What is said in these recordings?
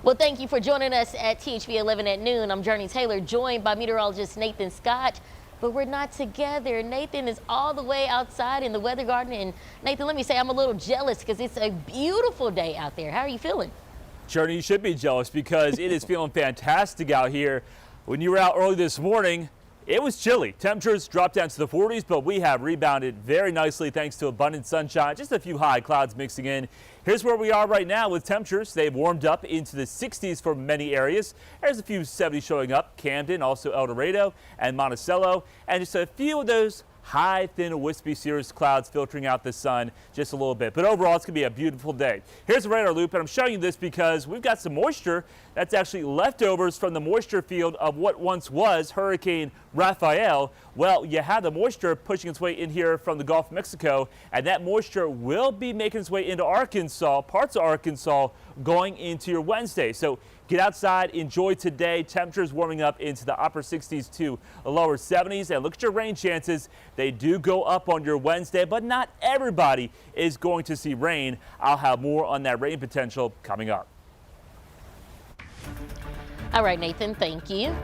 Well, thank you for joining us at THV 11 at noon. I'm Jurnee Taylor, joined by meteorologist Nathan Scott, but we're not together. Nathan is all the way outside in the weather garden. And Nathan, let me say I'm a little jealous because it's a beautiful day out there. How are you feeling? Jurnee, you should be jealous because it is feeling fantastic out here. When you were out early this morning, it was chilly. Temperatures dropped down to the 40s, but we have rebounded very nicely thanks to abundant sunshine, just a few high clouds mixing in. Here's where we are right now with temperatures. They've warmed up into the 60s for many areas. There's a few 70s showing up, Camden, also El Dorado and Monticello, and just a few of those high, thin, wispy cirrus clouds filtering out the sun just a little bit. But overall, it's going to be a beautiful day. Here's a radar loop, and I'm showing you this because we've got some moisture that's actually leftovers from the moisture field of what once was Hurricane Rafael. Well, you have the moisture pushing its way in here from the Gulf of Mexico, and that moisture will be making its way into Arkansas, parts of Arkansas, going into your Wednesday. So get outside, enjoy today. Temperatures warming up into the upper 60s to lower 70s. And look at your rain chances. They do go up on your Wednesday, but not everybody is going to see rain. I'll have more on that rain potential coming up. All right, Nathan, thank you.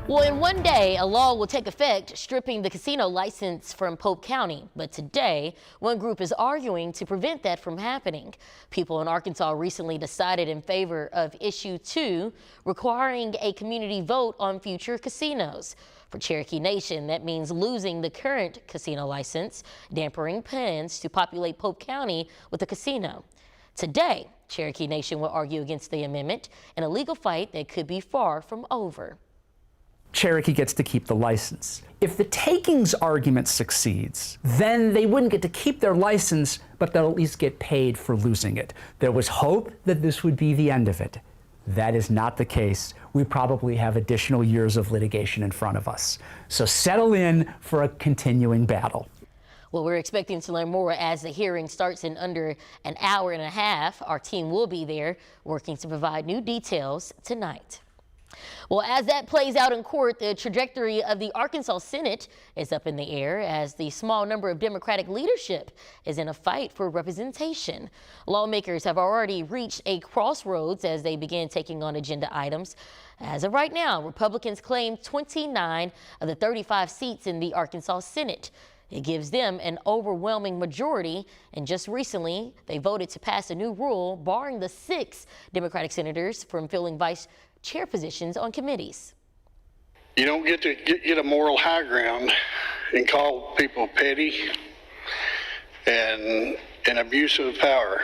Well, in one day, a law will take effect stripping the casino license from Polk County. But today, one group is arguing to prevent that from happening. People in Arkansas recently decided in favor of Issue 2, requiring a community vote on future casinos. For Cherokee Nation, that means losing the current casino license, dampening plans to populate Polk County with a casino. Today, Cherokee Nation will argue against the amendment in a legal fight that could be far from over. Cherokee gets to keep the license. If the takings argument succeeds, then they wouldn't get to keep their license, but they'll at least get paid for losing it. There was hope that this would be the end of it. That is not the case. We probably have additional years of litigation in front of us. So settle in for a continuing battle. Well, we're expecting to learn more as the hearing starts in under an hour and a half. Our team will be there working to provide new details tonight. Well, as that plays out in court, the trajectory of the Arkansas Senate is up in the air as the small number of Democratic leadership is in a fight for representation. Lawmakers have already reached a crossroads as they begin taking on agenda items. As of right now, Republicans claim 29 of the 35 seats in the Arkansas Senate. It gives them an overwhelming majority, and just recently they voted to pass a new rule barring the 6 Democratic senators from filling vice chair positions on committees. You don't get to get a moral high ground and call people petty and abuse of power.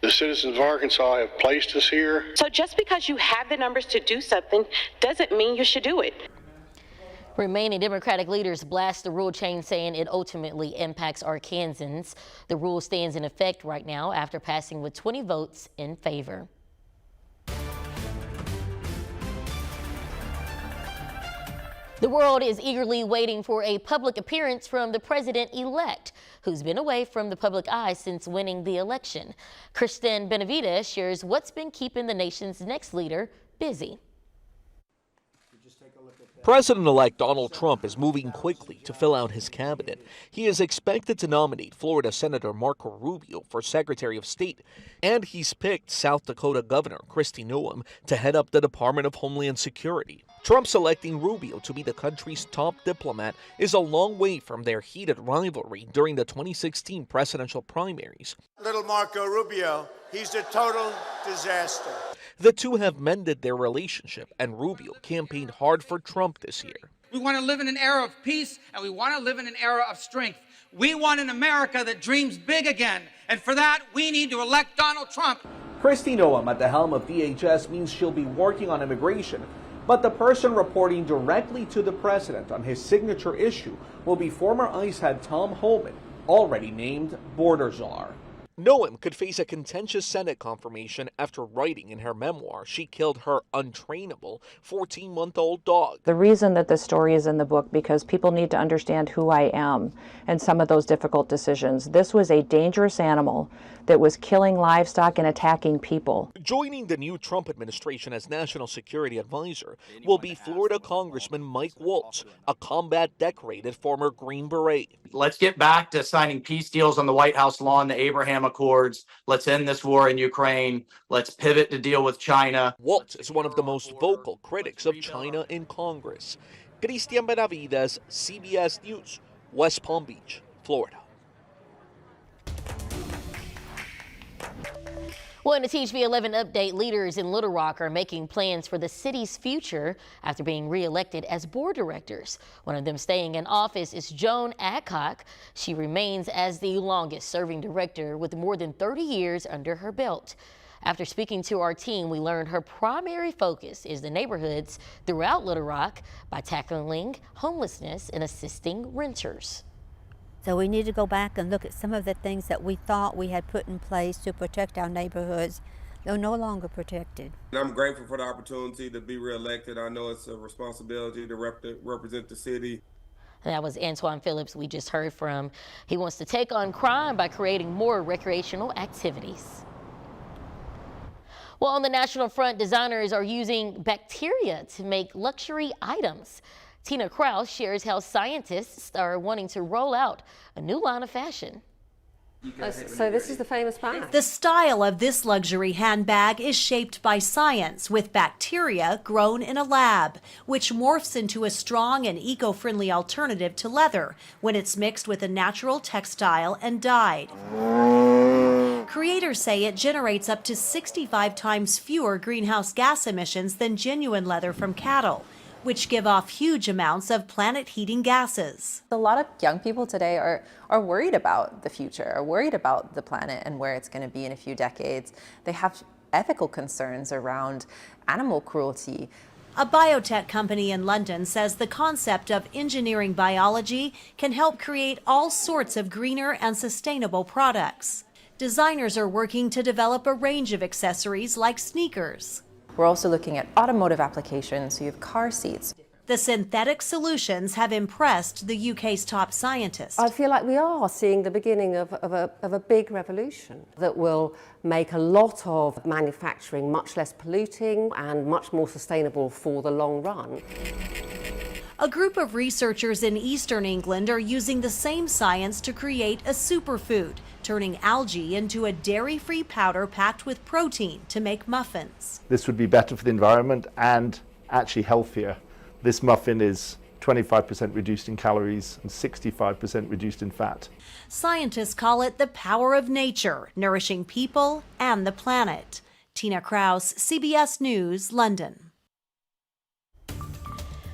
The citizens of Arkansas have placed us here. So just because you have the numbers to do something doesn't mean you should do it. Remaining Democratic leaders blast the rule change, saying it ultimately impacts Arkansans. The rule stands in effect right now after passing with 20 votes in favor. The world is eagerly waiting for a public appearance from the president-elect, who's been away from the public eye since winning the election. Kristen Benavides shares what's been keeping the nation's next leader busy. President-elect Donald Trump is moving quickly to fill out his cabinet. He is expected to nominate Florida Senator Marco Rubio for Secretary of State, and he's picked South Dakota Governor Kristi Noem to head up the Department of Homeland Security. Trump selecting Rubio to be the country's top diplomat is a long way from their heated rivalry during the 2016 presidential primaries. Little Marco Rubio, he's a total disaster. The two have mended their relationship, and Rubio campaigned hard for Trump this year. We want to live in an era of peace, and we want to live in an era of strength. We want an America that dreams big again, and for that, we need to elect Donald Trump. Kristi Noem at the helm of DHS means she'll be working on immigration, but the person reporting directly to the president on his signature issue will be former ICE head Tom Homan, already named border czar. Noem could face a contentious Senate confirmation after writing in her memoir she killed her untrainable 14-month-old dog. The reason that this story is in the book because people need to understand who I am and some of those difficult decisions. This was a dangerous animal that was killing livestock and attacking people. Joining the new Trump administration as National Security Advisor will be Florida Congressman Mike Waltz, a combat decorated former Green Beret. Let's get back to signing peace deals on the White House lawn, the Abraham Accords. Let's end this war in Ukraine. Let's pivot to deal with China. Waltz is one of the most vocal critics of China in Congress. Cristian Benavides, CBS News, West Palm Beach, Florida. Well, in a TV 11 update, leaders in Little Rock are making plans for the city's future after being reelected as board directors. One of them staying in office is Joan Adcock. She remains as the longest serving director with more than 30 years under her belt. After speaking to our team, we learned her primary focus is the neighborhoods throughout Little Rock by tackling homelessness and assisting renters. So we need to go back and look at some of the things that we thought we had put in place to protect our neighborhoods. They're no longer protected. I'm grateful for the opportunity to be reelected. I know it's a responsibility to represent the city. That was Antoine Phillips we just heard from. He wants to take on crime by creating more recreational activities. Well, on the national front, designers are using bacteria to make luxury items. Tina Krause shares how scientists are wanting to roll out a new line of fashion. So this is the famous bag. The style of this luxury handbag is shaped by science with bacteria grown in a lab, which morphs into a strong and eco-friendly alternative to leather when it's mixed with a natural textile and dyed. Creators say it generates up to 65 times fewer greenhouse gas emissions than genuine leather from cattle, which give off huge amounts of planet-heating gases. A lot of young people today are worried about the future, are worried about the planet and where it's going to be in a few decades. They have ethical concerns around animal cruelty. A biotech company in London says the concept of engineering biology can help create all sorts of greener and sustainable products. Designers are working to develop a range of accessories like sneakers. We're also looking at automotive applications, so you have car seats. The synthetic solutions have impressed the UK's top scientists. I feel like we are seeing the beginning of a big revolution that will make a lot of manufacturing much less polluting and much more sustainable for the long run. A group of researchers in eastern England are using the same science to create a superfood, turning algae into a dairy-free powder packed with protein to make muffins. This would be better for the environment and actually healthier. This muffin is 25% reduced in calories and 65% reduced in fat. Scientists call it the power of nature, nourishing people and the planet. Tina Krause, CBS News, London.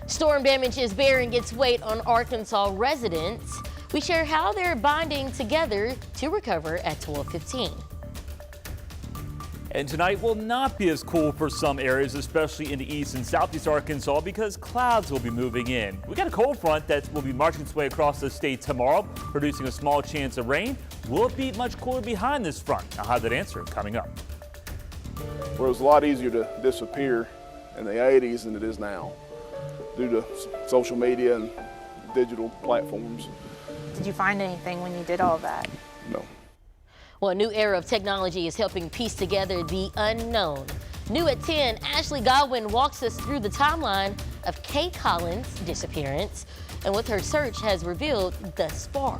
Storm damage is bearing its weight on Arkansas residents. We share how they're bonding together to recover at 12:15. And tonight will not be as cool for some areas, especially in the east and southeast Arkansas, because clouds will be moving in. We got a cold front that will be marching its way across the state tomorrow, producing a small chance of rain. Will it be much cooler behind this front? I'll have that answer coming up. Well, it was a lot easier to disappear in the 80s than it is now, due to social media and digital platforms. Did you find anything when you did all that? No. Well, a new era of technology is helping piece together the unknown. New at 10, Ashley Godwin walks us through the timeline of Kay Collins' disappearance and what her search has revealed thus far.